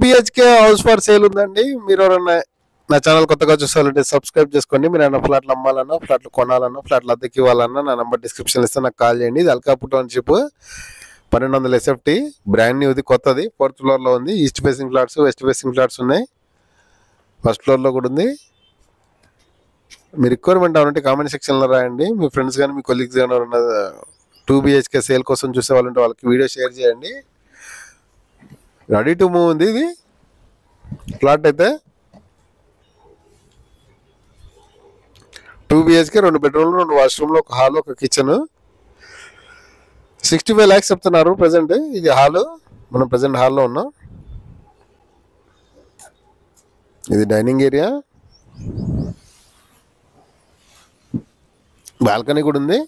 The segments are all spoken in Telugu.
BHK హౌస్ ఫర్ సేల్ ఉందండి. మీరు ఎవరన్నా నా ఛానల్ కొత్తగా చూసాలంటే సబ్స్క్రైబ్ చేసుకోండి. మీరు ఏమైనా ఫ్లాట్లు అమ్మాలన్నా, ఫ్లాట్లు కొనాలన్నా, ఫ్లాట్లు అద్దెకి ఇవ్వాలన్నా నా నెంబర్ డిస్క్రిప్షన్ ఇస్తే నాకు కాల్ చేయండి. ఇది అల్కాపూర్ టౌన్షిప్ 1200 SFT బ్రాండ్ న్యూది, కొత్తది. 4th ఫ్లోర్లో ఉంది. East facing flats, west facing flats ఉన్నాయి. 1st ఫ్లోర్లో కూడా ఉంది. మీరు రిక్వైర్మెంట్ అవునంటే కామెంట్ సెక్షన్లో రాయండి. మీ ఫ్రెండ్స్ కానీ మీ కొలీగ్స్ కానీ ఎవరైనా 2 BHK సేల్ కోసం చూసే వాళ్ళంటే వాళ్ళకి వీడియో షేర్ చేయండి. రెడీ టు మూవ్ ఉంది ఇది ఫ్లాట్ అయితే. 2 BHK 2 బెడ్రూమ్లు, 2 వాష్రూమ్లు, 1 హాల్, 1 కిచెన్. 65 lakhs చెప్తున్నారు ప్రజెంట్. ఇది హాలు, మనం ప్రజెంట్ హాల్లో ఉన్నాం. ఇది డైనింగ్ ఏరియా, బాల్కనీ కూడా ఉంది.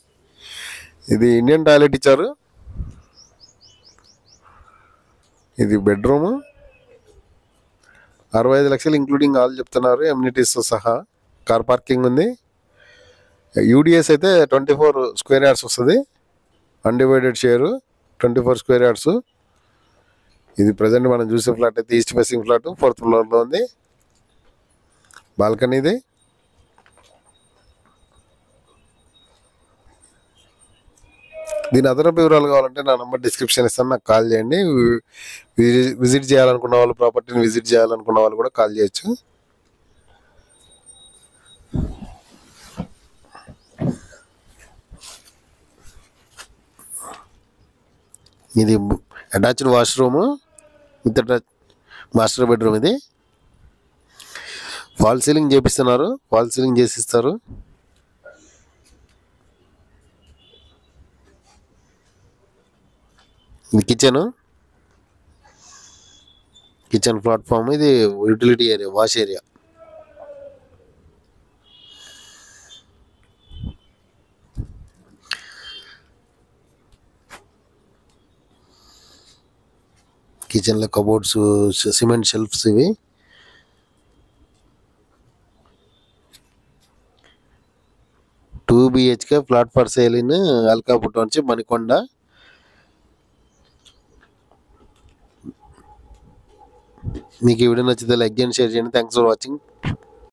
ఇది ఇండియన్ టాయిలెట్ ఇచ్చారు. ఇది బెడ్రూమ్. 65 లక్షలు ఇంక్లూడింగ్ ఆల్ చెప్తున్నారు, ఎమ్యూనిటీస్తో సహా. కార్ పార్కింగ్ ఉంది. UDS అయితే 24 square yards వస్తుంది. Undivided share 24 square yards. ఇది ప్రజెంట్ మనం చూసే ఫ్లాట్ అయితే ఈస్ట్ ఫేసింగ్ ఫ్లాట్ 4th ఫ్లోర్లో ఉంది. బాల్కనీ ఇది. దీని అదనపు వివరాలు కావాలంటే నా నెంబర్ డిస్క్రిప్షన్ ఇస్తాను, నాకు కాల్ చేయండి. విజిట్ చేయాలనుకున్న వాళ్ళు, ప్రాపర్టీని విజిట్ చేయాలనుకున్న వాళ్ళు కూడా కాల్ చేయొచ్చు. ఇది attached washroom with master bedroom. ఇది ఫాల్ సీలింగ్ చేపిస్తున్నారు, ఫాల్ సీలింగ్ చేసిస్తారు. ఇది కిచెన్ ప్లాట్ఫామ్. ఇది యూటిలిటీ ఏరియా, వాష్ ఏరియా. కిచెన్లో కబోర్డ్స్, సిమెంట్ షెల్ఫ్స్. ఇవి two BHK flat for sale in Alkapur నుంచి మణికొండ. మీకు ఈ వీడియో నచ్చితే లైక్ చేయండి, షేర్ చేయండి. Thanks for watching.